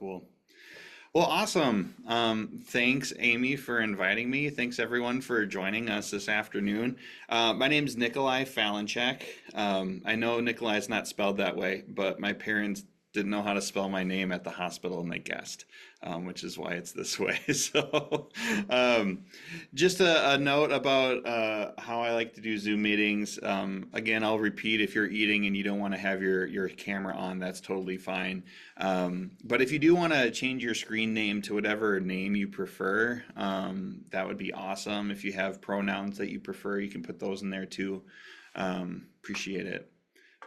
Cool. Well, awesome. Thanks, Amy, for inviting me. Thanks, everyone, for joining us this afternoon. My name's Nikolai Falenschek. I know Nikolai is not spelled that way, but my parents didn't know how to spell my name at the hospital and they guessed, which is why it's this way. So, um, just a note about how I like to do Zoom meetings. Again, I'll repeat if you're eating and you don't want to have your camera on, that's totally fine. But if you do want to change your screen name to whatever name you prefer, that would be awesome. If you have pronouns that you prefer, you can put those in there too. Appreciate it.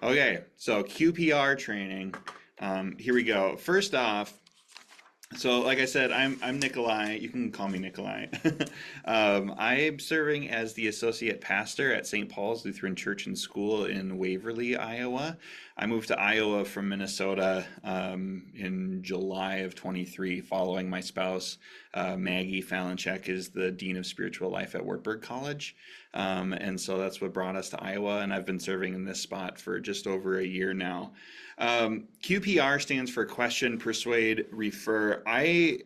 Okay, so QPR training. Here we go. First off, so like I said, I'm Nikolai. You can call me Nikolai. I'm serving as the associate pastor at St. Paul's Lutheran Church and School in Waverly, Iowa. I moved to Iowa from Minnesota in July of 23, following my spouse. Maggie Falenschek is the Dean of Spiritual Life at Wartburg College. And so that's what brought us to Iowa, and I've been serving in this spot for just over a year now. QPR stands for Question, Persuade, Refer. I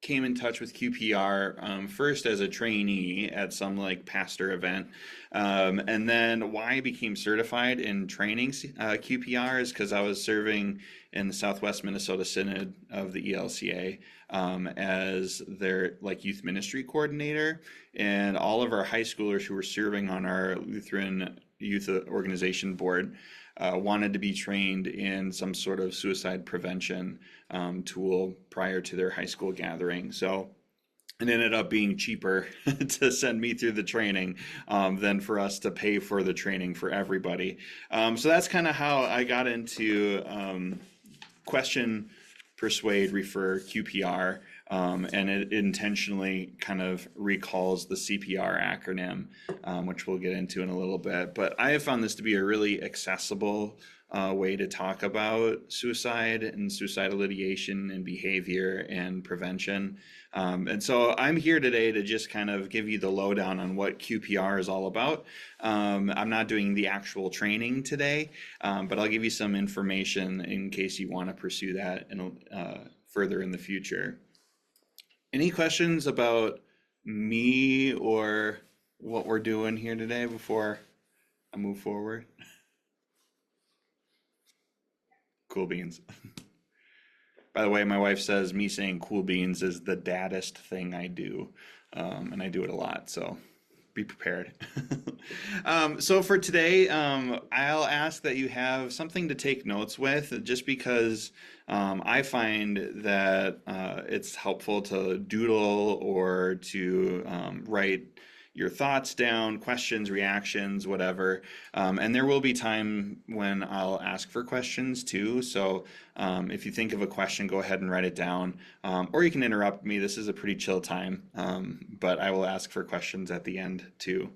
came in touch with QPR first as a trainee at some like pastor event, and then why I became certified in training QPR is because I was serving in the Southwest Minnesota Synod of the ELCA as their like youth ministry coordinator, and all of our high schoolers who were serving on our Lutheran youth organization board wanted to be trained in some sort of suicide prevention tool prior to their high school gathering. So it ended up being cheaper to send me through the training than for us to pay for the training for everybody. So that's kind of how I got into Question, Persuade, Refer, QPR. And it intentionally kind of recalls the CPR acronym, which we'll get into in a little bit. But I have found this to be a really accessible way to talk about suicide and suicidal ideation and behavior and prevention. And so I'm here today to just kind of give you the lowdown on what QPR is all about. I'm not doing the actual training today, but I'll give you some information in case you want to pursue that further in the future. Any questions about me or what we're doing here today before I move forward? Cool beans. By the way, my wife says me saying cool beans is the daddest thing I do, and I do it a lot, so be prepared. So for today, I'll ask that you have something to take notes with, just because I find that it's helpful to doodle or to write your thoughts down, questions, reactions, whatever. And there will be time when I'll ask for questions too. So if you think of a question, go ahead and write it down. Or you can interrupt me. This is a pretty chill time, but I will ask for questions at the end too.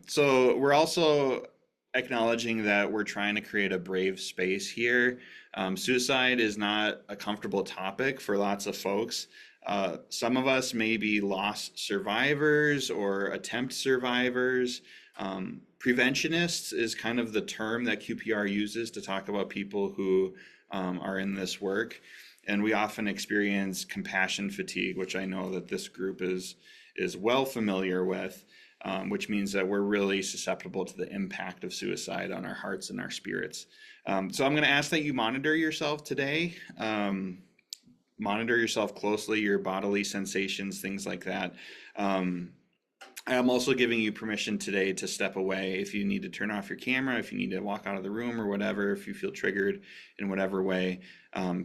So we're also acknowledging that we're trying to create a brave space here. Suicide is not a comfortable topic for lots of folks. Some of us may be loss survivors or attempt survivors. Preventionists is kind of the term that QPR uses to talk about people who are in this work. And we often experience compassion fatigue, which I know that this group is well familiar with, which means that we're really susceptible to the impact of suicide on our hearts and our spirits. So I'm going to ask that you monitor yourself today. Monitor yourself closely, your bodily sensations, things like that. I am also giving you permission today to step away if you need to turn off your camera, if you need to walk out of the room or whatever, if you feel triggered in whatever way.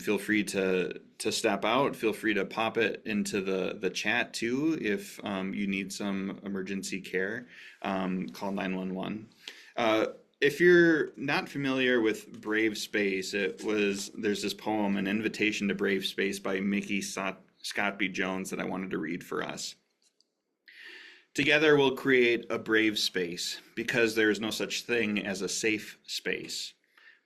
Feel free to step out. Feel free to pop it into the chat too if you need some emergency care. Call 911. If you're not familiar with Brave Space, there's this poem, An Invitation to Brave Space by Mickey Scott B. Jones that I wanted to read for us. Together we'll create a brave space because there is no such thing as a safe space.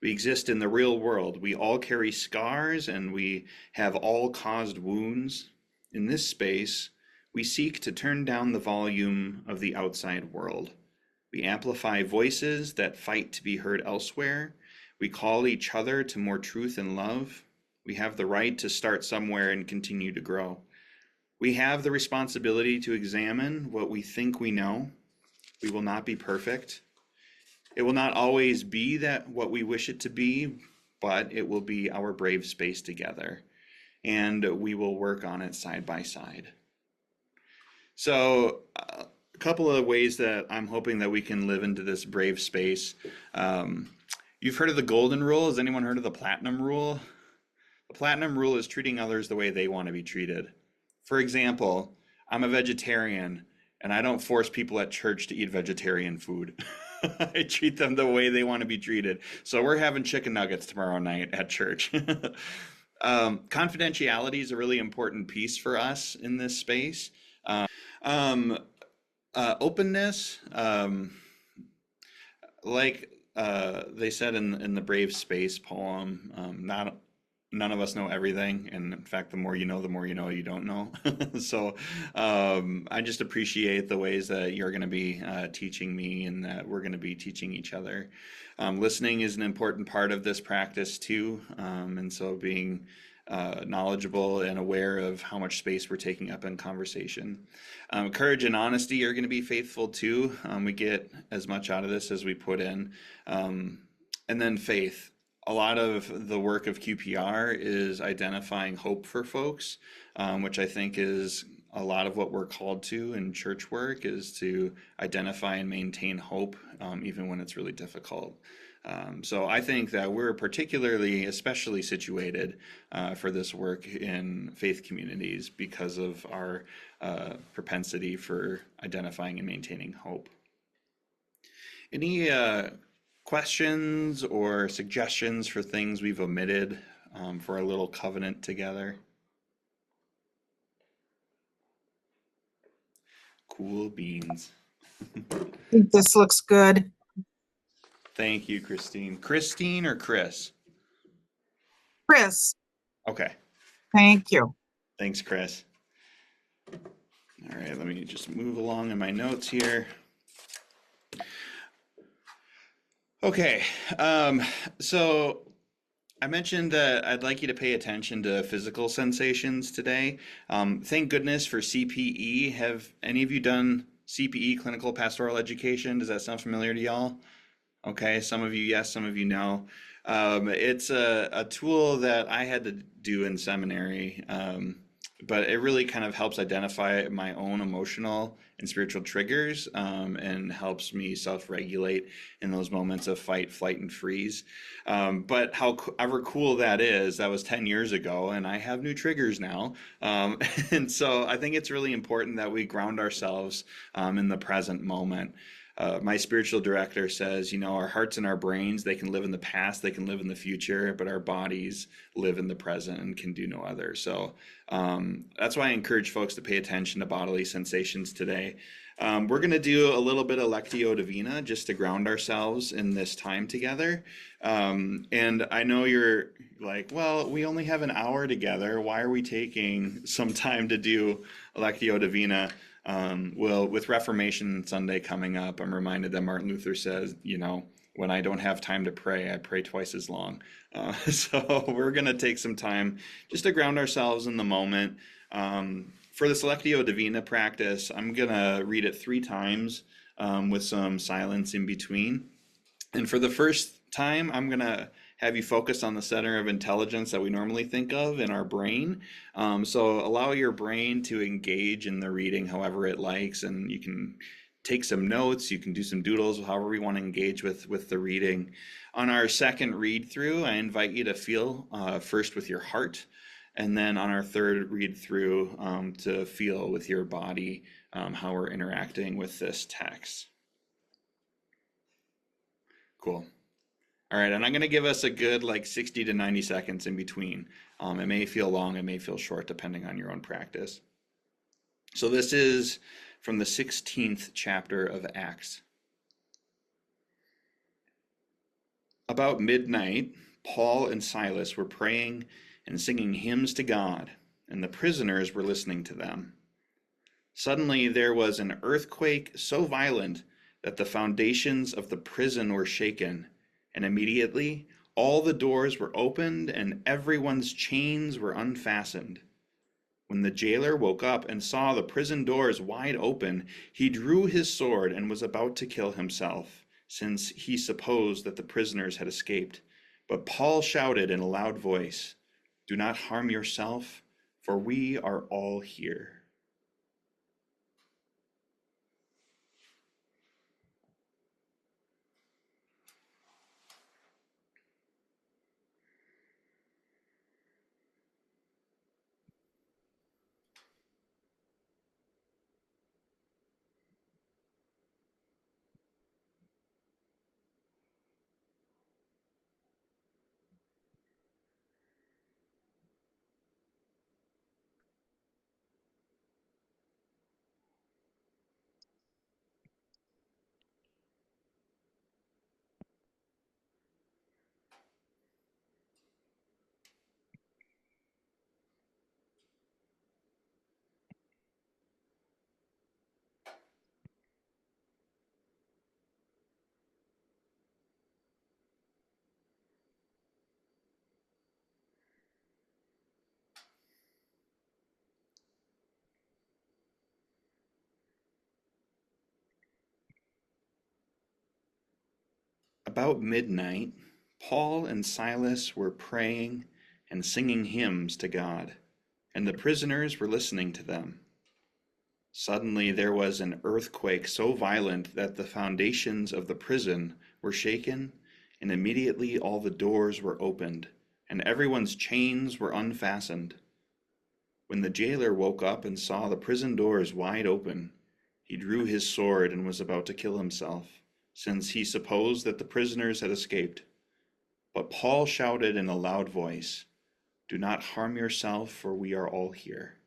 We exist in the real world. We all carry scars and we have all caused wounds. In this space, we seek to turn down the volume of the outside world. We amplify voices that fight to be heard elsewhere. We call each other to more truth and love. We have the right to start somewhere and continue to grow. We have the responsibility to examine what we think we know. We will not be perfect. It will not always be that what we wish it to be, but it will be our brave space together, and we will work on it side by side. So a couple of ways that I'm hoping that we can live into this brave space. You've heard of the golden rule. Has anyone heard of the platinum rule? The platinum rule is treating others the way they want to be treated. For example, I'm a vegetarian and I don't force people at church to eat vegetarian food. I treat them the way they want to be treated. So we're having chicken nuggets tomorrow night at church. Confidentiality is a really important piece for us in this space. Um, Openness, like they said in the Brave Space poem, none of us know everything, and in fact, the more you know you don't know. So I just appreciate the ways that you're going to be teaching me, and that we're going to be teaching each other. Listening is an important part of this practice too, and so being knowledgeable and aware of how much space we're taking up in conversation. Courage and honesty are going to be faithful too. We get as much out of this as we put in. And then faith. A lot of the work of QPR is identifying hope for folks, which I think is a lot of what we're called to in church work, is to identify and maintain hope, even when it's really difficult. So I think that we're especially situated for this work in faith communities because of our propensity for identifying and maintaining hope. Any questions or suggestions for things we've omitted for a little covenant together? Cool beans. I think this looks good. Thank you, Christine. Christine or Chris? Chris, Okay. thank you. Thanks, Chris. All right, let me just move along in my notes here. Okay, so I mentioned that I'd like you to pay attention to physical sensations today. Thank goodness for CPE. Have any of you done CPE, clinical pastoral education? Does that sound familiar to y'all? Okay, some of you yes, some of you no. It's a tool that I had to do in seminary, but it really kind of helps identify my own emotional and spiritual triggers, and helps me self-regulate in those moments of fight, flight, and freeze. But however cool that is, that was 10 years ago, and I have new triggers now. And so I think it's really important that we ground ourselves in the present moment. My spiritual director says, our hearts and our brains, they can live in the past, they can live in the future, but our bodies live in the present and can do no other. So that's why I encourage folks to pay attention to bodily sensations today. We're going to do a little bit of Lectio Divina just to ground ourselves in this time together. And I know you're like, well, we only have an hour together. Why are we taking some time to do Lectio Divina? Well, with Reformation Sunday coming up, I'm reminded that Martin Luther says, when I don't have time to pray, I pray twice as long. So we're going to take some time just to ground ourselves in the moment. For this Lectio Divina practice, I'm going to read it 3 times with some silence in between. And for the first time, I'm going to have you focus on the center of intelligence that we normally think of in our brain. So allow your brain to engage in the reading however it likes, and you can take some notes, you can do some doodles, however you want to engage with the reading. On our second read through, I invite you to feel first with your heart, and then on our third read through to feel with your body how we're interacting with this text. Cool. All right, and I'm going to give us a good 60 to 90 seconds in between. It may feel long, it may feel short, depending on your own practice. So this is from the 16th chapter of Acts. About midnight, Paul and Silas were praying and singing hymns to God, and the prisoners were listening to them. Suddenly there was an earthquake so violent that the foundations of the prison were shaken, and immediately All the doors were opened and everyone's chains were unfastened. When the jailer woke up and saw the prison doors wide open, he drew his sword and was about to kill himself, since he supposed that the prisoners had escaped. But Paul shouted in a loud voice, "Do not harm yourself, for we are all here." About midnight, Paul and Silas were praying and singing hymns to God, and the prisoners were listening to them. Suddenly there was an earthquake so violent that the foundations of the prison were shaken, and immediately all the doors were opened, and everyone's chains were unfastened. When the jailer woke up and saw the prison doors wide open, he drew his sword and was about to kill himself, since he supposed that the prisoners had escaped. But Paul shouted in a loud voice, "Do not harm yourself, for we are all here."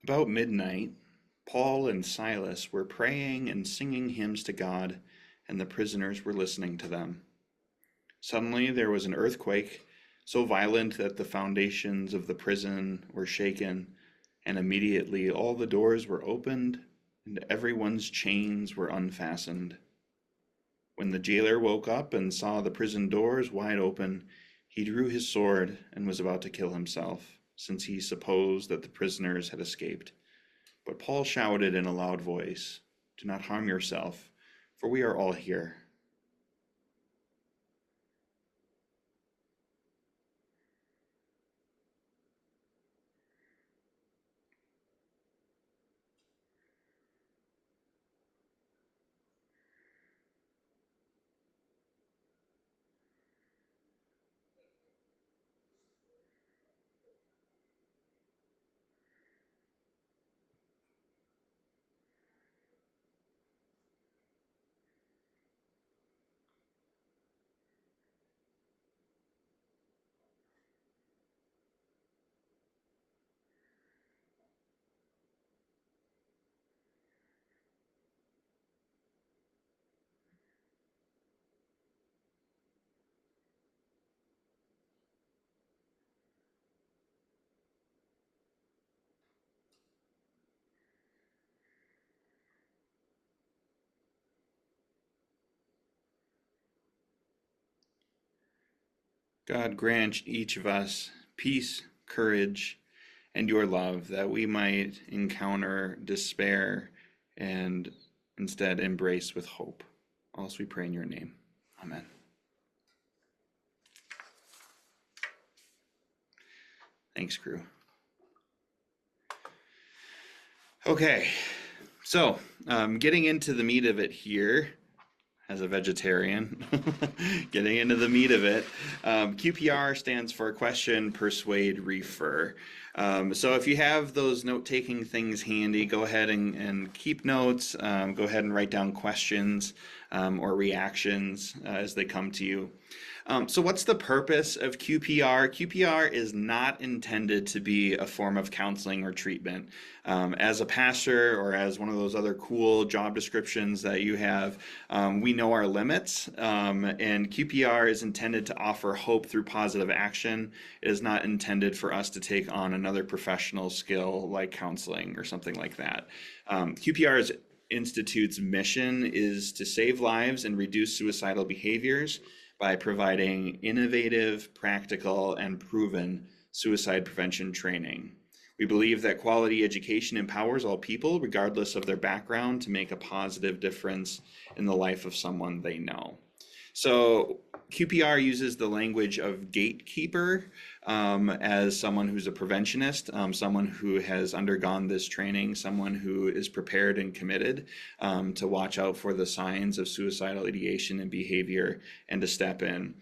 About midnight, Paul and Silas were praying and singing hymns to God, and the prisoners were listening to them. Suddenly there was an earthquake so violent that the foundations of the prison were shaken, and immediately all the doors were opened and everyone's chains were unfastened. When the jailer woke up and saw the prison doors wide open, he drew his sword and was about to kill himself, since he supposed that the prisoners had escaped. But Paul shouted in a loud voice, "Do not harm yourself, for we are all here." God grant each of us peace, courage, and your love, that we might encounter despair and instead embrace with hope. All else we pray in your name. Amen. Thanks, crew. Okay, so getting into the meat of it here, as a vegetarian, getting into the meat of it, QPR stands for question, persuade, refer. So if you have those note-taking things handy, go ahead and keep notes. Go ahead and write down questions or reactions as they come to you. So what's the purpose of QPR? QPR is not intended to be a form of counseling or treatment. As a pastor or as one of those other cool job descriptions that you have, we know our limits, and QPR is intended to offer hope through positive action. It is not intended for us to take on another professional skill like counseling or something like that. QPR's Institute's mission is to save lives and reduce suicidal behaviors by providing innovative, practical, and proven suicide prevention training. We believe that quality education empowers all people, regardless of their background, to make a positive difference in the life of someone they know. So QPR uses the language of gatekeeper as someone who's a preventionist, someone who has undergone this training, someone who is prepared and committed to watch out for the signs of suicidal ideation and behavior and to step in.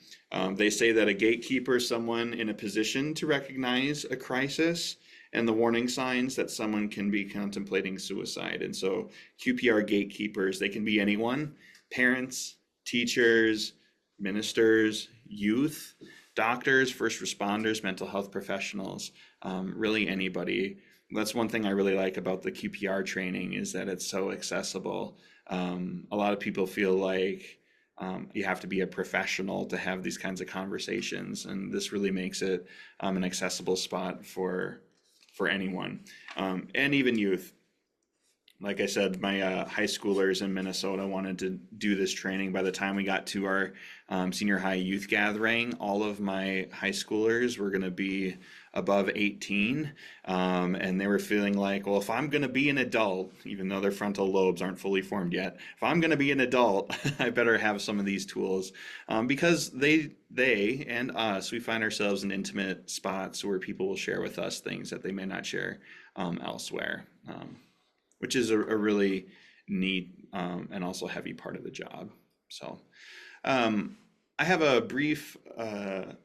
They say that a gatekeeper is someone in a position to recognize a crisis and the warning signs that someone can be contemplating suicide. And so QPR gatekeepers, they can be anyone: parents, teachers, ministers, youth, doctors, first responders, mental health professionals, really anybody. That's one thing I really like about the QPR training, is that it's so accessible. A lot of people feel like you have to be a professional to have these kinds of conversations, and this really makes it an accessible spot for anyone, and even youth. Like I said, my high schoolers in Minnesota wanted to do this training. By the time we got to our senior high youth gathering, all of my high schoolers were going to be above 18, and they were feeling like, well, if I'm going to be an adult, even though their frontal lobes aren't fully formed yet, if I'm going to be an adult, I better have some of these tools, because they and us, we find ourselves in intimate spots where people will share with us things that they may not share elsewhere. Which is a really neat and also heavy part of the job. So I have a brief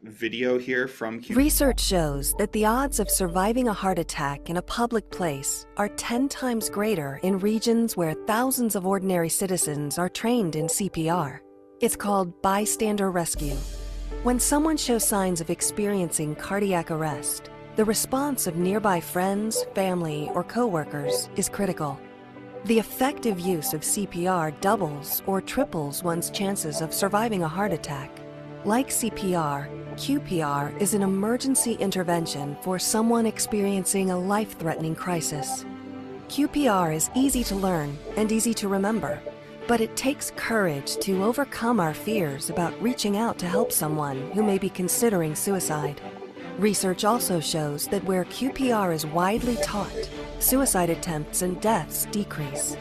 video here from QPR. Research shows that the odds of surviving a heart attack in a public place are 10 times greater in regions where thousands of ordinary citizens are trained in CPR. It's called bystander rescue. When someone shows signs of experiencing cardiac arrest, the response of nearby friends, family, or coworkers is critical. The effective use of CPR doubles or triples one's chances of surviving a heart attack. Like CPR, QPR is an emergency intervention for someone experiencing a life-threatening crisis. QPR is easy to learn and easy to remember, but it takes courage to overcome our fears about reaching out to help someone who may be considering suicide. Research also shows that where QPR is widely taught, suicide attempts and deaths decrease.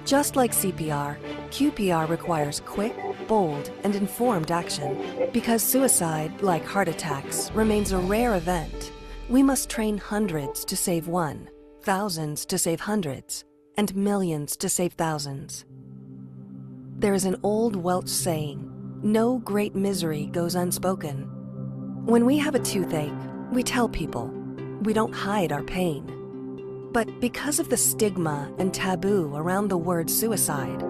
Just like CPR, QPR requires quick, bold, and informed action. Because suicide, like heart attacks, remains a rare event, we must train hundreds to save one, thousands to save hundreds, and millions to save thousands. There is an old Welsh saying, "No great misery goes unspoken." When we have a toothache, we tell people. We don't hide our pain. But because of the stigma and taboo around the word suicide,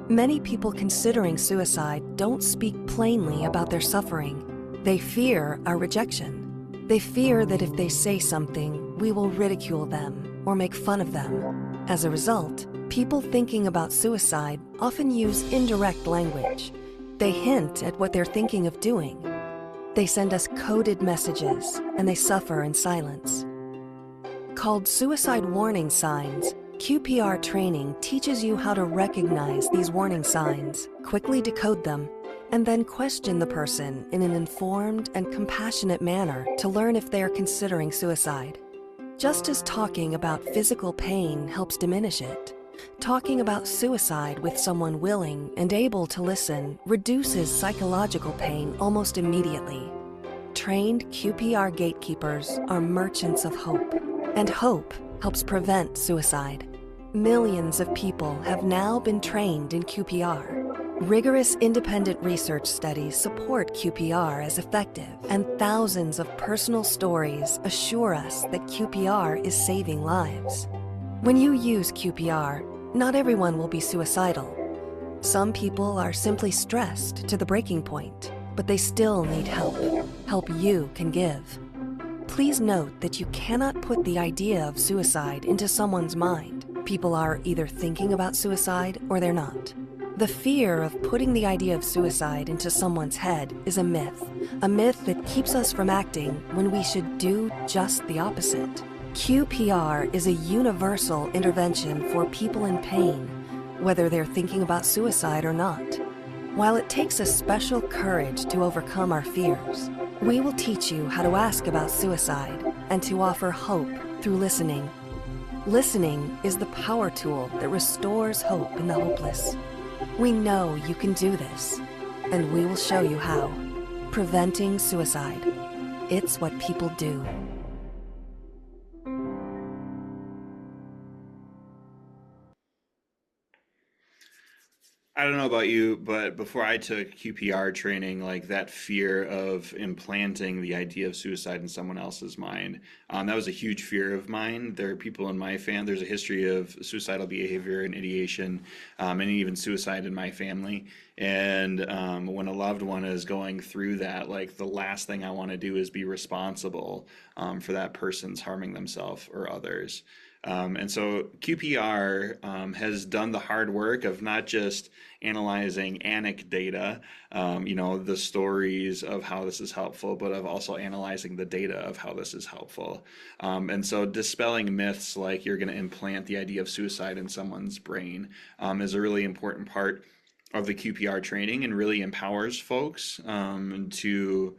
many people considering suicide don't speak plainly about their suffering. They fear our rejection. They fear that if they say something, we will ridicule them or make fun of them. As a result, people thinking about suicide often use indirect language. They hint at what they're thinking of doing. They send us coded messages, and they suffer in silence. Called suicide warning signs, QPR training teaches you how to recognize these warning signs, quickly decode them, and then question the person in an informed and compassionate manner to learn if they are considering suicide. Just as talking about physical pain helps diminish it, Talking about suicide with someone willing and able to listen reduces psychological pain almost immediately. Trained QPR gatekeepers are merchants of hope, and hope helps prevent suicide. Millions of people have now been trained in QPR. Rigorous independent research studies support QPR as effective, and thousands of personal stories assure us that QPR is saving lives. When you use QPR, not everyone will be suicidal. Some people are simply stressed to the breaking point, but they still need help. Help you can give. Please note that you cannot put the idea of suicide into someone's mind. People are either thinking about suicide or they're not. The fear of putting the idea of suicide into someone's head is a myth that keeps us from acting when we should do just the opposite. QPR is a universal intervention for people in pain, whether they're thinking about suicide or not. While it takes a special courage to overcome our fears, we will teach you how to ask about suicide and to offer hope through listening. Listening is the power tool that restores hope in the hopeless. We know you can do this, and we will show you how. Preventing suicide. It's what people do. I don't know about you, but before I took QPR training, like that fear of implanting the idea of suicide in someone else's mind, that was a huge fear of mine. There are people in my family, there's a history of suicidal behavior and ideation, and even suicide in my family. And when a loved one is going through that, like the last thing I want to do is be responsible for that person's harming themselves or others. And so QPR has done the hard work of not just analyzing anecdata, the stories of how this is helpful, but of also analyzing the data of how this is helpful. And so dispelling myths like you're going to implant the idea of suicide in someone's brain is a really important part of the QPR training and really empowers folks to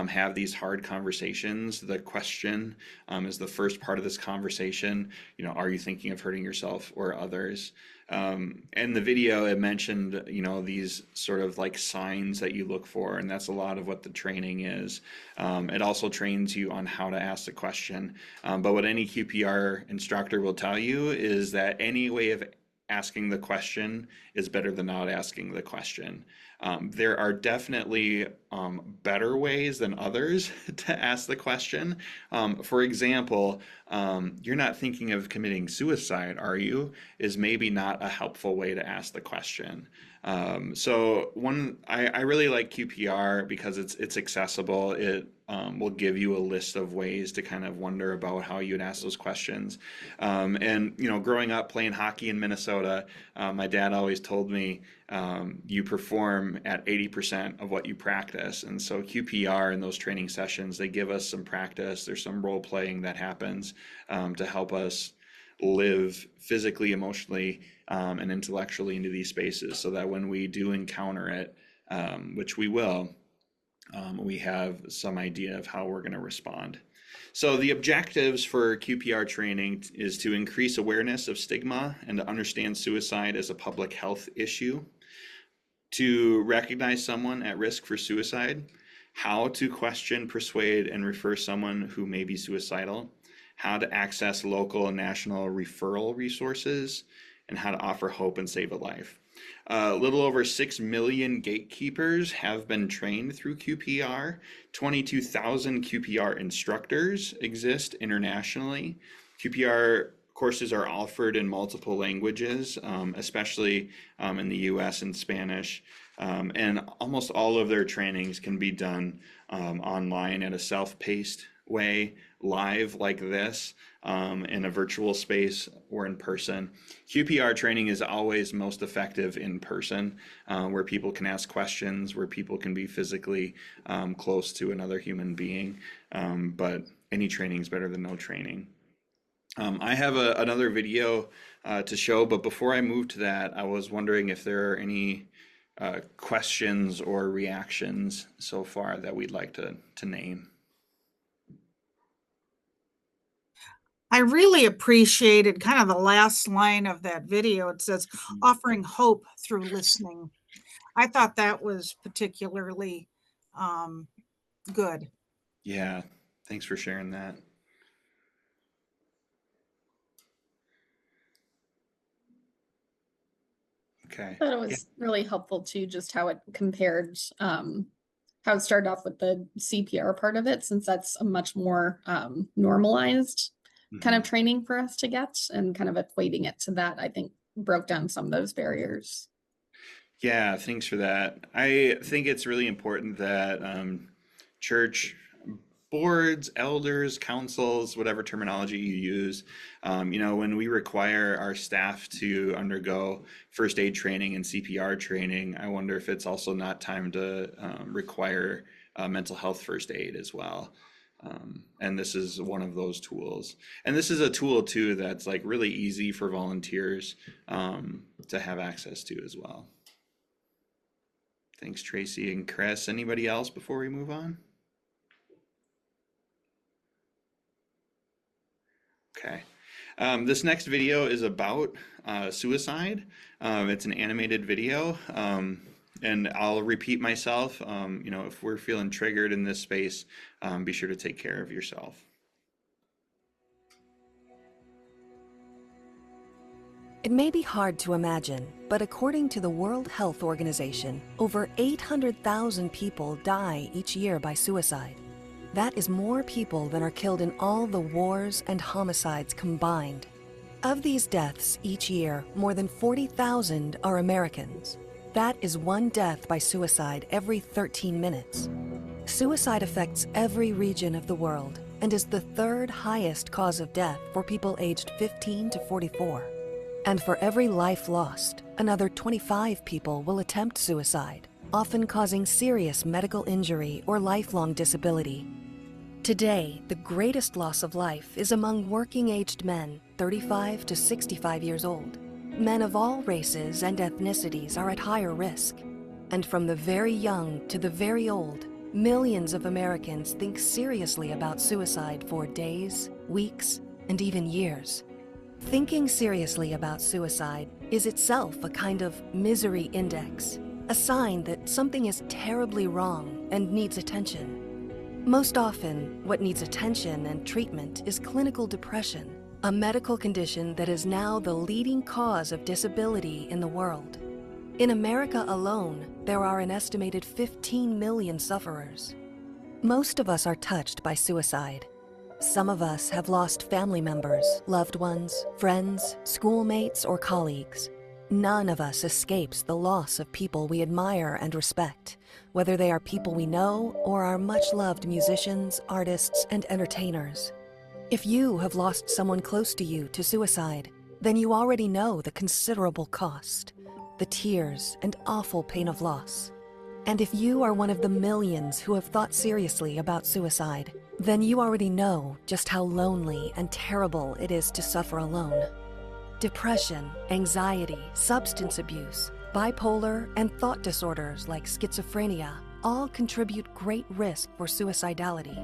have these hard conversations. The question is the first part of this conversation. Are you thinking of hurting yourself or others? In the video, it mentioned, these sort of like signs that you look for, and that's a lot of what the training is. It also trains you on how to ask the question. But what any QPR instructor will tell you is that any way of asking the question is better than not asking the question. There are definitely better ways than others to ask the question. For example, you're not thinking of committing suicide, are you? Is maybe not a helpful way to ask the question. I really like QPR because it's accessible. It will give you a list of ways to kind of wonder about how you'd ask those questions. Growing up playing hockey in Minnesota, my dad always told me you perform at 80% of what you practice. And so QPR in those training sessions, they give us some practice. There's some role playing that happens to help us live physically, emotionally, and intellectually into these spaces so that when we do encounter it, which we will, we have some idea of how we're going to respond. So the objectives for QPR training is to increase awareness of stigma and to understand suicide as a public health issue, to recognize someone at risk for suicide, how to question, persuade, and refer someone who may be suicidal, how to access local and national referral resources, and how to offer hope and save a life. A little over 6 million gatekeepers have been trained through QPR. 22,000 QPR instructors exist internationally. QPR courses are offered in multiple languages, especially in the US in Spanish. And almost all of their trainings can be done online at a self-paced way, live like this, in a virtual space or in person. QPR training is always most effective in person, where people can ask questions, where people can be physically close to another human being. But any training is better than no training. I have another video to show, but before I move to that, I was wondering if there are any questions or reactions so far that we'd like to name. I really appreciated kind of the last line of that video. It says, offering hope through listening. I thought that was particularly good. Yeah, thanks for sharing that. Okay. I thought it was really helpful too, just how it compared, how it started off with the CPR part of it, since that's a much more normalized kind of training for us to get, and kind of equating it to that, I think broke down some of those barriers. Yeah, thanks for that. I think it's really important that church boards, elders, councils, whatever terminology you use, when we require our staff to undergo first aid training and CPR training, I wonder if it's also not time to require mental health first aid as well. And this is one of those tools. And this is a tool too that's like really easy for volunteers to have access to as well. Thanks, Tracy and Chris. Anybody else before we move on? Okay. This next video is about suicide. It's an animated video, and I'll repeat myself. If we're feeling triggered in this space, be sure to take care of yourself. It may be hard to imagine, but according to the World Health Organization, over 800,000 people die each year by suicide. That is more people than are killed in all the wars and homicides combined. Of these deaths each year, more than 40,000 are Americans. That is one death by suicide every 13 minutes. Suicide affects every region of the world and is the third highest cause of death for people aged 15 to 44. And for every life lost, another 25 people will attempt suicide, often causing serious medical injury or lifelong disability. Today, the greatest loss of life is among working-aged men, 35 to 65 years old. Men of all races and ethnicities are at higher risk. And from the very young to the very old, millions of Americans think seriously about suicide for days, weeks, and even years. Thinking seriously about suicide is itself a kind of misery index, a sign that something is terribly wrong and needs attention. Most often, what needs attention and treatment is clinical depression, a medical condition that is now the leading cause of disability in the world. In America alone, there are an estimated 15 million sufferers. Most of us are touched by suicide. Some of us have lost family members, loved ones, friends, schoolmates, or colleagues. None of us escapes the loss of people we admire and respect, whether they are people we know or are much-loved musicians, artists, and entertainers. If you have lost someone close to you to suicide, then you already know the considerable cost, the tears and awful pain of loss. And if you are one of the millions who have thought seriously about suicide, then you already know just how lonely and terrible it is to suffer alone. Depression, anxiety, substance abuse, bipolar, and thought disorders like schizophrenia all contribute great risk for suicidality.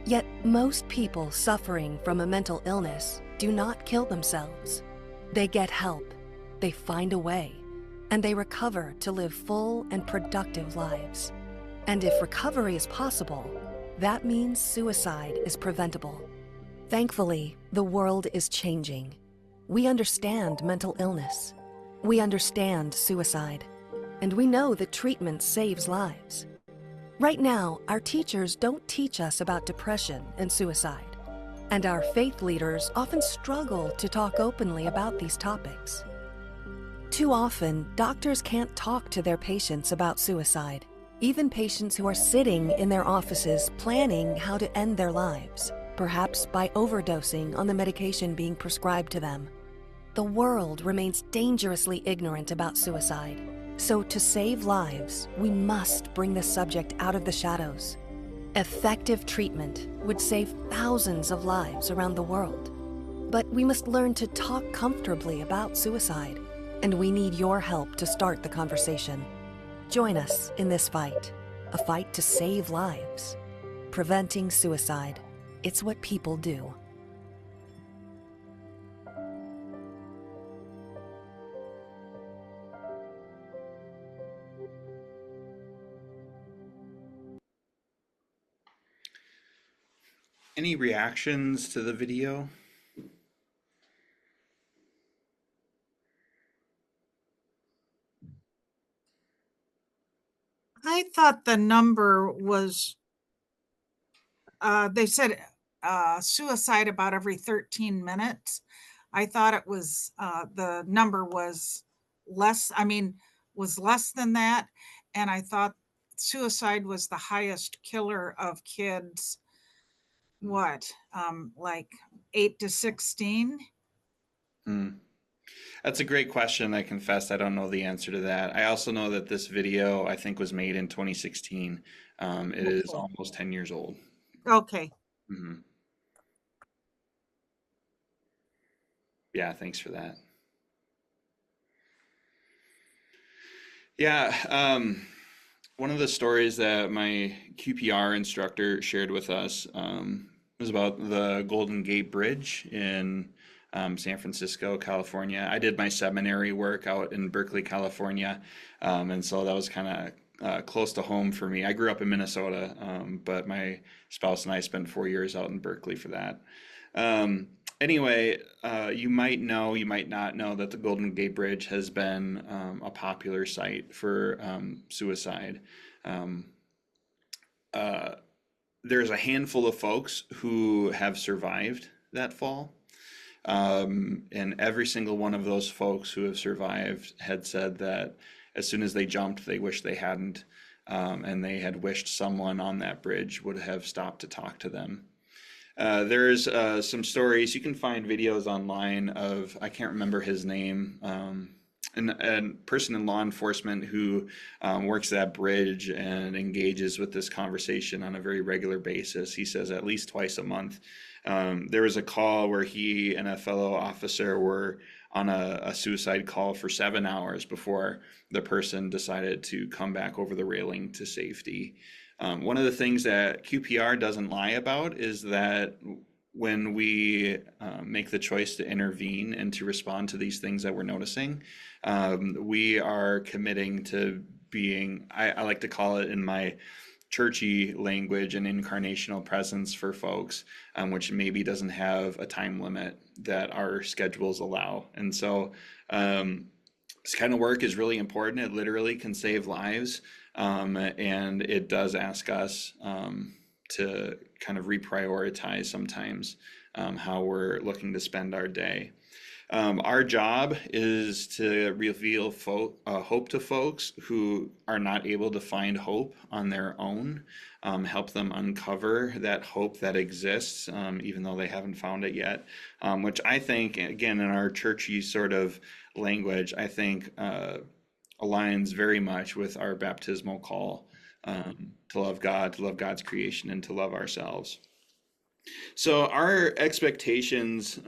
Yet most people suffering from a mental illness do not kill themselves. They get help, they find a way, and they recover to live full and productive lives. And if recovery is possible, that means suicide is preventable. Thankfully, the world is changing. We understand mental illness. We understand suicide. And we know that treatment saves lives. Right now, our teachers don't teach us about depression and suicide. And our faith leaders often struggle to talk openly about these topics. Too often, doctors can't talk to their patients about suicide, even patients who are sitting in their offices planning how to end their lives, perhaps by overdosing on the medication being prescribed to them. The world remains dangerously ignorant about suicide. So to save lives, we must bring the subject out of the shadows. Effective treatment would save thousands of lives around the world. But we must learn to talk comfortably about suicide, and we need your help to start the conversation. Join us in this fight, a fight to save lives. Preventing suicide, it's what people do. Any reactions to the video? I thought the number was, they said suicide about every 13 minutes. I thought it was, the number was less, was less than that. And I thought suicide was the highest killer of kids, like 8 to 16? Hmm. That's a great question. I confess I don't know the answer to that. I also know that this video, I think, was made in 2016. It is Okay. almost 10 years old. Okay. Mhm. Yeah, thanks for that. Yeah, one of the stories that my QPR instructor shared with us was about the Golden Gate Bridge in San Francisco, California. I did my seminary work out in Berkeley, California, and so that was kind of close to home for me. I grew up in Minnesota, but my spouse and I spent 4 years out in Berkeley for that. Um, Anyway, you might know, you might not know that the Golden Gate Bridge has been a popular site for suicide. Um, uh, there's a handful of folks who have survived that fall. And every single one of those folks who have survived had said that as soon as they jumped, they wished they hadn't. And they had wished someone on that bridge would have stopped to talk to them. There's some stories. You can find videos online of, I can't remember his name, a person in law enforcement who works that bridge and engages with this conversation on a very regular basis. He says at least twice a month. There was a call where he and a fellow officer were on a suicide call for 7 hours before the person decided to come back over the railing to safety. One of the things that QPR doesn't lie about is that when we make the choice to intervene and to respond to these things that we're noticing, we are committing to being, I like to call it in my churchy language, an incarnational presence for folks, which maybe doesn't have a time limit that our schedules allow. And so this kind of work is really important. It literally can save lives. And it does ask us to kind of reprioritize sometimes how we're looking to spend our day. Our job is to reveal hope to folks who are not able to find hope on their own, help them uncover that hope that exists, even though they haven't found it yet, which I think, again, in our churchy sort of language, I think aligns very much with our baptismal call to love God, to love God's creation, and to love ourselves. So our expectations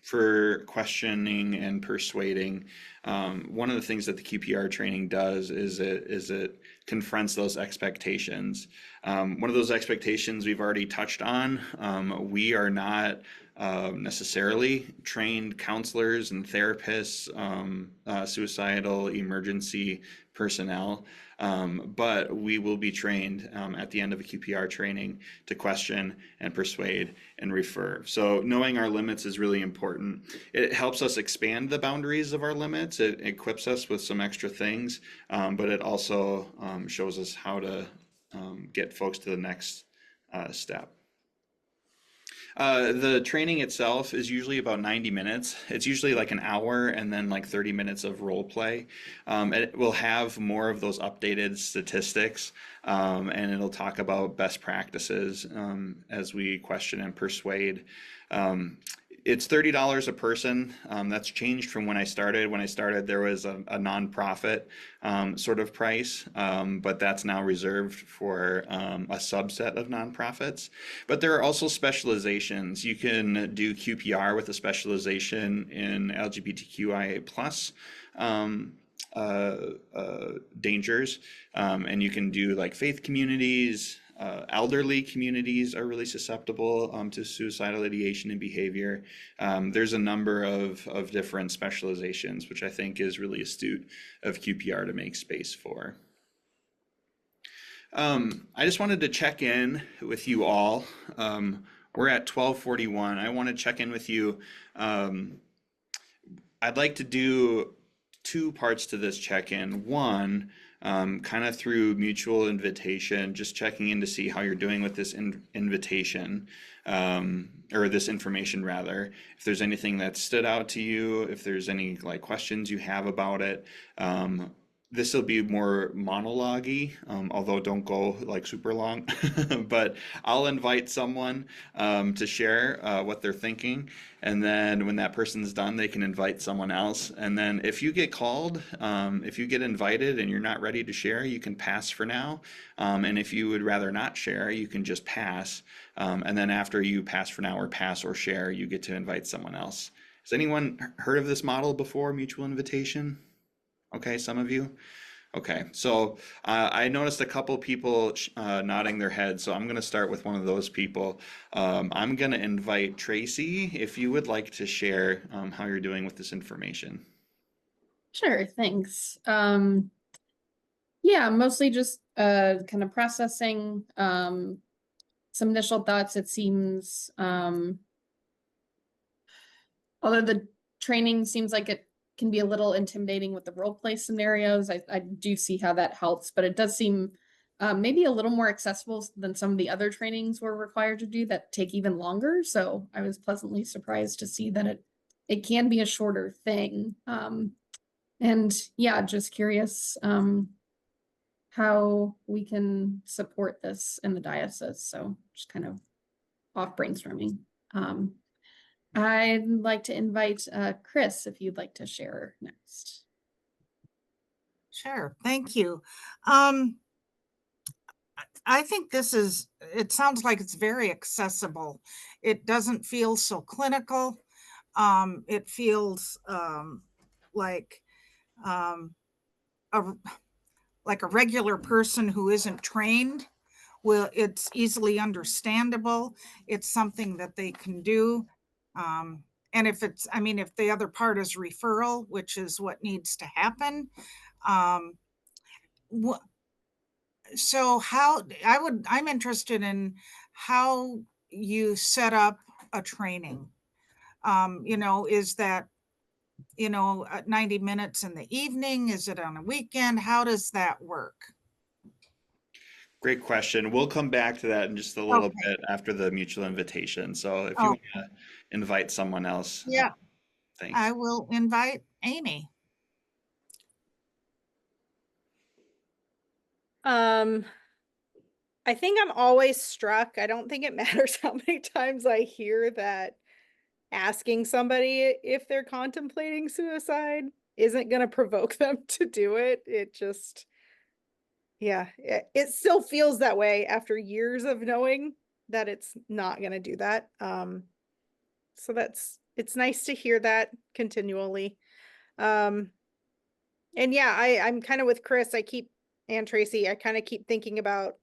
for questioning and persuading, one of the things that the QPR training does is it confronts those expectations. One of those expectations we've already touched on. We are not necessarily trained counselors and therapists, suicidal emergency personnel, but we will be trained at the end of a QPR training to question and persuade and refer. So knowing our limits is really important. It helps us expand the boundaries of our limits. It equips us with some extra things, but it also shows us how to get folks to the next step. The training itself is usually about 90 minutes. It's usually like an hour and then like 30 minutes of role play. It will have more of those updated statistics, and it'll talk about best practices as we question and persuade. It's $30 a person. That's changed from when I started. When I started, there was a nonprofit sort of price, but that's now reserved for a subset of nonprofits. But there are also specializations. You can do QPR with a specialization in LGBTQIA plus dangers, and you can do like faith communities. Elderly communities are really susceptible to suicidal ideation and behavior. There's a number of different specializations, which I think is really astute of QPR to make space for. I just wanted to check in with you all. We're at 12:41. I want to check in with you. I'd like to do two parts to this check-in. One, kind of through mutual invitation, just checking in to see how you're doing with this invitation, or this information rather. If there's anything that stood out to you, if there's any like questions you have about it. This will be more monologue-y, although don't go like super long. But I'll invite someone to share what they're thinking, and then when that person's done, they can invite someone else. And then if you get called, if you get invited and you're not ready to share, you can pass for now. And if you would rather not share, you can just pass. And then after you pass for now or pass or share, you get to invite someone else. Has anyone heard of this model before, mutual invitation? Okay, some of you. Okay, so I noticed a couple people nodding their heads, so I'm going to start with one of those people. I'm going to invite Tracy if you would like to share how you're doing with this information. Sure, thanks. Yeah, mostly just kind of processing some initial thoughts. It seems, although the training seems like it can be a little intimidating with the role play scenarios, I do see how that helps, but it does seem maybe a little more accessible than some of the other trainings we're required to do that take even longer. So I was pleasantly surprised to see that it can be a shorter thing. And yeah, just curious how we can support this in the diocese. So just kind of off brainstorming. I'd like to invite Chris if you'd like to share next. Sure, thank you. I think it sounds like it's very accessible. It doesn't feel so clinical. It feels like a regular person who isn't trained. It's easily understandable. It's something that they can do. And if the other part is referral, which is what needs to happen. So I'm interested in how you set up a training. Is that, 90 minutes in the evening? Is it on a weekend? How does that work? Great question. We'll come back to that in just a little bit after the mutual invitation. So if you want to invite someone else, yeah, thanks. I will invite Amy. I think I'm always struck. I don't think it matters how many times I hear that asking somebody if they're contemplating suicide isn't going to provoke them to do it. It just, yeah, it still feels that way after years of knowing that it's not going to do that. So it's nice to hear that continually. And yeah, I'm kind of with Chris. And Tracy, I kind of keep thinking about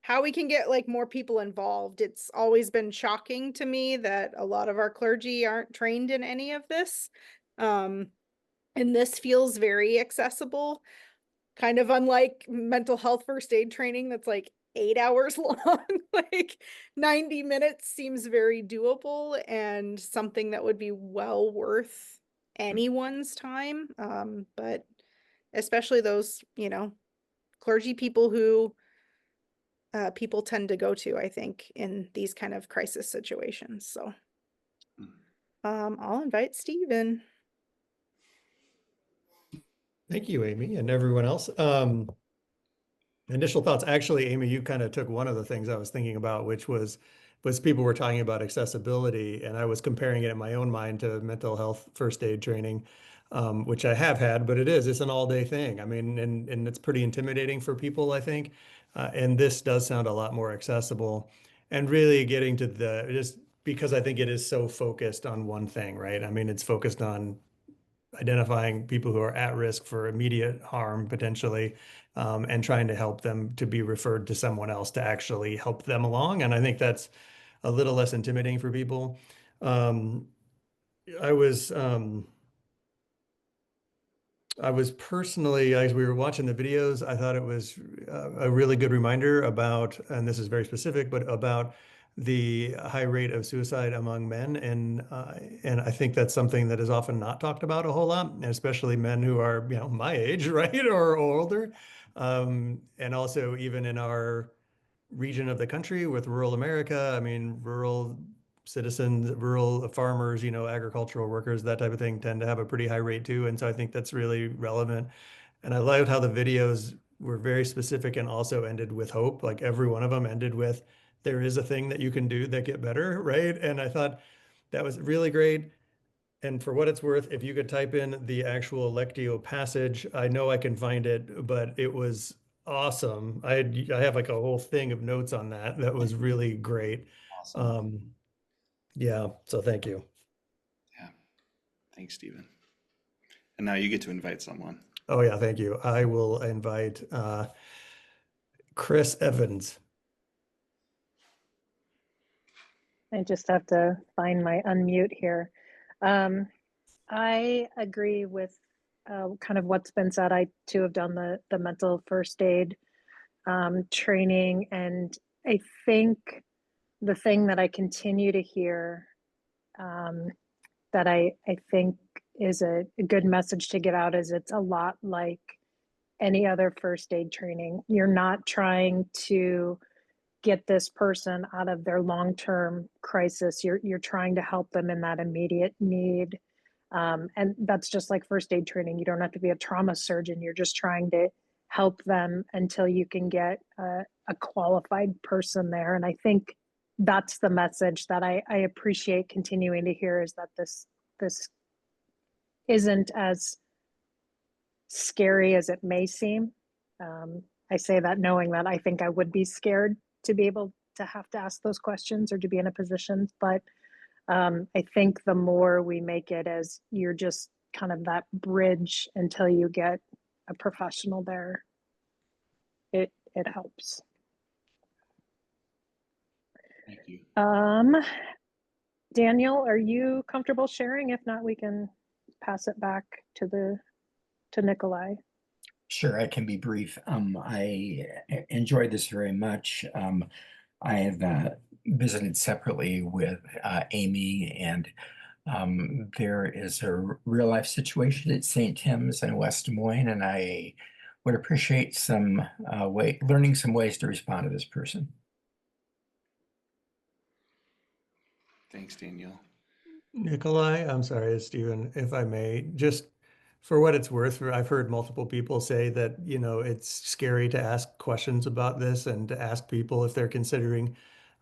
how we can get like more people involved. It's always been shocking to me that a lot of our clergy aren't trained in any of this. And this feels very accessible, kind of unlike mental health first aid training that's like 8 hours long. Like 90 minutes seems very doable and something that would be well worth anyone's time. But especially those, clergy people who people tend to go to, I think, in these kind of crisis situations. So I'll invite Stephen. Thank you, Amy, and everyone else. Initial thoughts. Actually, Amy, you kind of took one of the things I was thinking about, which was people were talking about accessibility, and I was comparing it in my own mind to mental health first aid training, which I have had, but it's an all-day thing. I mean, and it's pretty intimidating for people, I think. And this does sound a lot more accessible, and really getting to just because I think it is so focused on one thing, right? I mean, it's focused on identifying people who are at risk for immediate harm potentially, and trying to help them to be referred to someone else to actually help them along. And I think that's a little less intimidating for people. I was personally, as we were watching the videos, I thought it was a really good reminder about, and this is very specific, but about the high rate of suicide among men, and I think that's something that is often not talked about a whole lot, and especially men who are, you know, my age, right, or older, and also even in our region of the country with rural America. I mean, rural citizens, rural farmers, you know, agricultural workers, that type of thing tend to have a pretty high rate too. And so I think that's really relevant. And I loved how the videos were very specific and also ended with hope. Like every one of them ended with, there is a thing that you can do that get better, right? And I thought that was really great. And for what it's worth, if you could type in the actual Lectio passage, I know I can find it, but it was awesome. I have like a whole thing of notes on that. That was really great. Awesome. Yeah, so thank you. Yeah. Thanks, Stephen. And now you get to invite someone. Oh yeah, thank you. I will invite Chris Evans. I just have to find my unmute here. I agree with kind of what's been said. I too have done the mental first aid training, and I think the thing that I continue to hear that I think is a good message to get out is it's a lot like any other first aid training. You're not trying to get this person out of their long-term crisis. You're trying to help them in that immediate need. And that's just like first aid training. You don't have to be a trauma surgeon. You're just trying to help them until you can get a qualified person there. And I think that's the message that I appreciate continuing to hear, is that this isn't as scary as it may seem. I say that knowing that I think I would be scared to be able to have to ask those questions or to be in a position. But I think the more we make it as you're just kind of that bridge until you get a professional there, it helps. Thank you. Daniel, are you comfortable sharing? If not, we can pass it back to Nikolai. Sure, I can be brief. I enjoyed this very much. I have visited separately with Amy, and there is a real life situation at St. Tim's in West Des Moines, and I would appreciate some learning some ways to respond to this person. Thanks, Daniel. Nikolai, I'm sorry, Stephen, if I may, just for what it's worth, I've heard multiple people say that, you know, it's scary to ask questions about this and to ask people if they're considering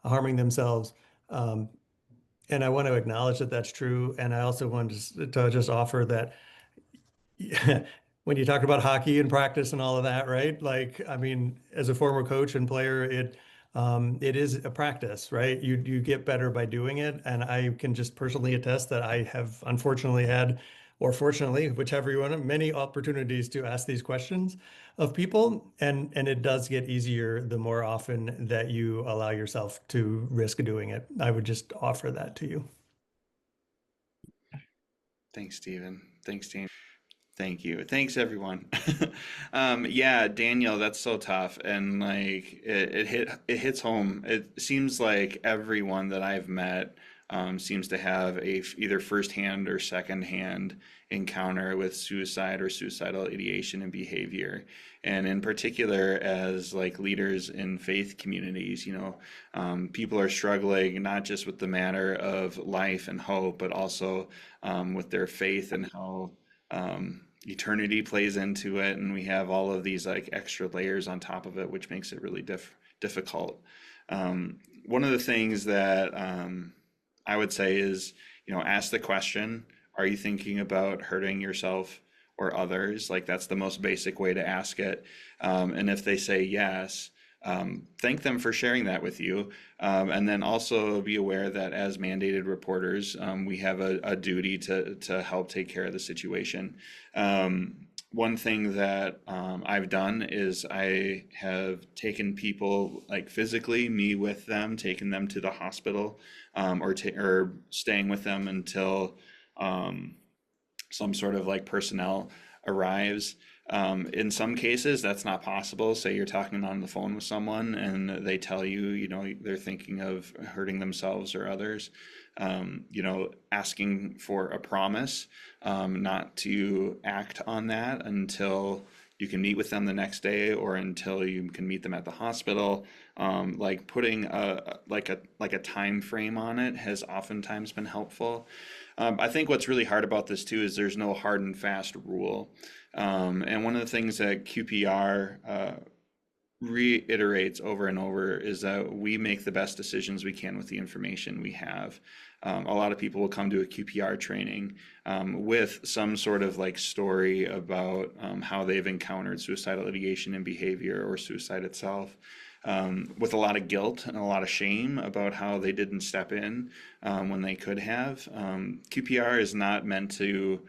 harming themselves. And I want to acknowledge that that's true. And I also want to just offer that when you talk about hockey and practice and all of that, right? Like, I mean, as a former coach and player, it is a practice, right? You get better by doing it. And I can just personally attest that I have unfortunately had, or fortunately, whichever you want, many opportunities to ask these questions of people. And it does get easier the more often that you allow yourself to risk doing it. I would just offer that to you. Thanks, Stephen. Thanks, Dan. Thank you. Thanks, everyone. Yeah, Daniel, that's so tough. And like it hits home. It seems like everyone that I've met seems to have either firsthand or secondhand encounter with suicide or suicidal ideation and behavior. And in particular, as like leaders in faith communities, you know, people are struggling not just with the matter of life and hope, but also with their faith and how eternity plays into it, and we have all of these like extra layers on top of it, which makes it really difficult. One of the things that I would say is, you know, ask the question, are you thinking about hurting yourself or others? Like that's the most basic way to ask it. And if they say yes, thank them for sharing that with you. And then also be aware that as mandated reporters, we have a duty to help take care of the situation. One thing that I've done is I have taken people like physically, me with them, taken them to the hospital, or staying with them until some sort of like personnel arrives. In some cases, that's not possible. Say you're talking on the phone with someone and they tell you, you know, they're thinking of hurting themselves or others. You know, asking for a promise, not to act on that until you can meet with them the next day or until you can meet them at the hospital. Like putting a time frame on it has oftentimes been helpful. I think what's really hard about this too is there's no hard and fast rule. And one of the things that QPR reiterates over and over is that we make the best decisions we can with the information we have. A lot of people will come to a QPR training with some sort of like story about how they've encountered suicidal ideation and behavior or suicide itself, with a lot of guilt and a lot of shame about how they didn't step in when they could have. QPR is not meant to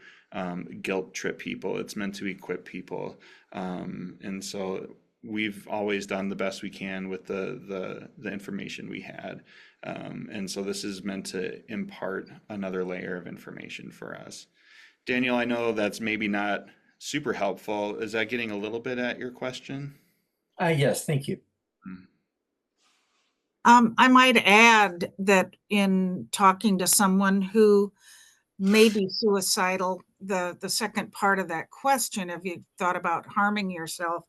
guilt trip people, it's meant to equip people. And so we've always done the best we can with the information we had. And so this is meant to impart another layer of information for us. Daniel, I know that's maybe not super helpful. Is that getting a little bit at your question? Yes, thank you. I might add that in talking to someone who may be suicidal, the second part of that question, have you thought about harming yourself?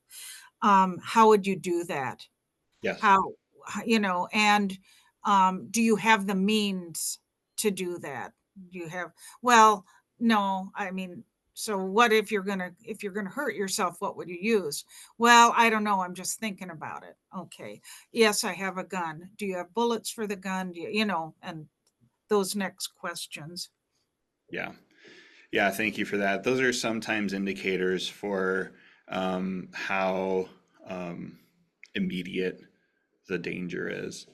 How would you do that? Yes. How, you know, and do you have the means to do that? Do you have, well, no, I mean, so what if you're gonna hurt yourself, what would you use? Well, I don't know, I'm just thinking about it. Okay, yes, I have a gun. Do you have bullets for the gun? Do you, you know, and those next questions. Yeah. Yeah, thank you for that. Those are sometimes indicators for how immediate the danger is.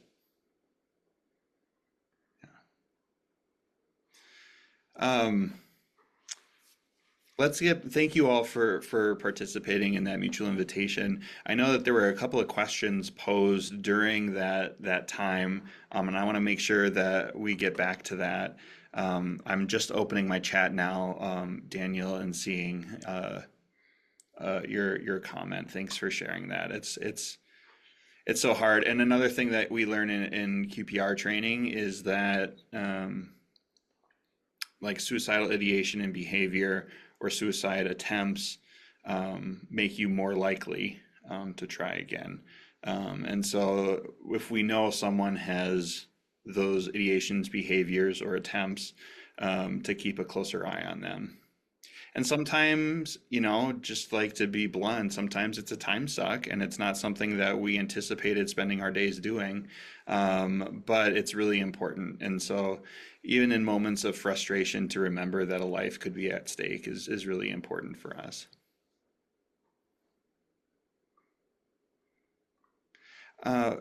Thank you all for participating in that mutual invitation. I know that there were a couple of questions posed during that time, and I want to make sure that we get back to that. I'm just opening my chat now, Daniel, and seeing your comment. Thanks for sharing that. It's so hard. And another thing that we learn in QPR training is that like suicidal ideation and behavior or suicide attempts make you more likely to try again. And so if we know someone has those ideations, behaviors, or attempts, to keep a closer eye on them. And sometimes, you know, just like to be blunt, sometimes it's a time suck and it's not something that we anticipated spending our days doing, but it's really important. And so even in moments of frustration, to remember that a life could be at stake is really important for us.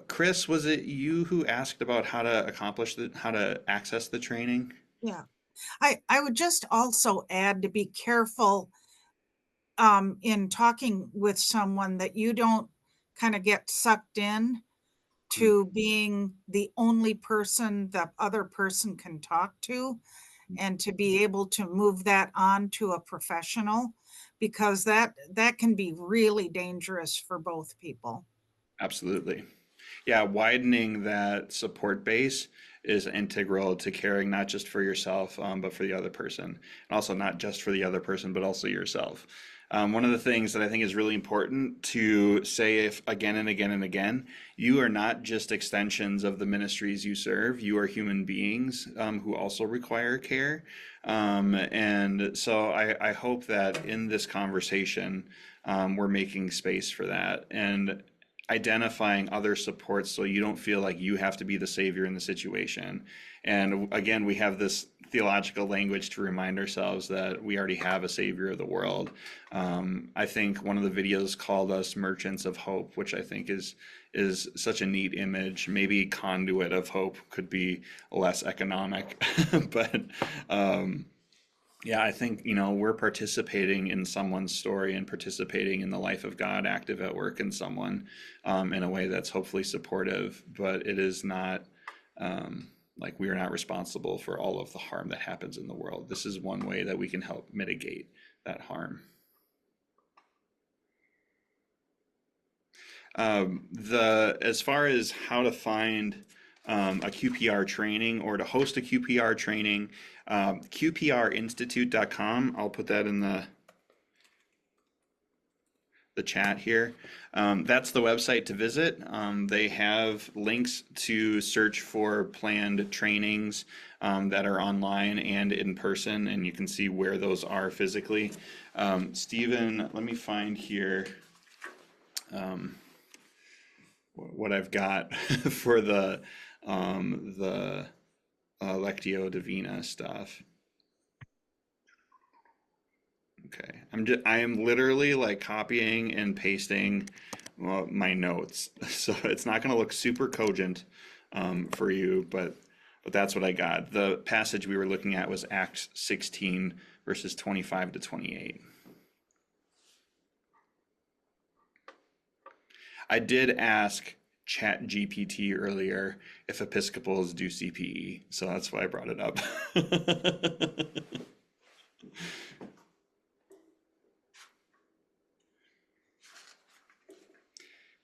Chris, was it you who asked about how to access the training? Yeah. I would just also add to be careful in talking with someone that you don't kind of get sucked in to being the only person the other person can talk to, and to be able to move that on to a professional, because that can be really dangerous for both people. Absolutely. Yeah, widening that support base is integral to caring not just for yourself, but for the other person. And also not just for the other person, but also yourself. One of the things that I think is really important to say again and again and again, you are not just extensions of the ministries you serve. You are human beings who also require care. And so I hope that in this conversation, we're making space for that and identifying other supports so you don't feel like you have to be the savior in the situation. And again, we have this theological language to remind ourselves that we already have a savior of the world. I think one of the videos called us merchants of hope, which I think is such a neat image. Maybe conduit of hope could be less economic, but yeah, I think, you know, we're participating in someone's story and participating in the life of God active at work in someone in a way that's hopefully supportive, but it is not like we are not responsible for all of the harm that happens in the world. This is one way that we can help mitigate that harm. As far as how to find a QPR training or to host a QPR training, qprinstitute.com. I'll put that in the chat here. That's the website to visit. They have links to search for planned trainings that are online and in person, and you can see where those are physically. Stephen, let me find here what I've got for the Lectio Divina stuff. Okay, I am literally like copying and pasting my notes, so it's not going to look super cogent for you, but that's what I got. The passage we were looking at was Acts 16 verses 25 to 28. I did ask ChatGPT earlier if Episcopals do CPE, so that's why I brought it up.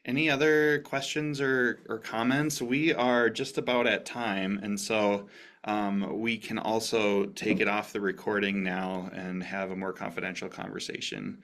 Any other questions or comments? We are just about at time, and so we can also take it off the recording now and have a more confidential conversation.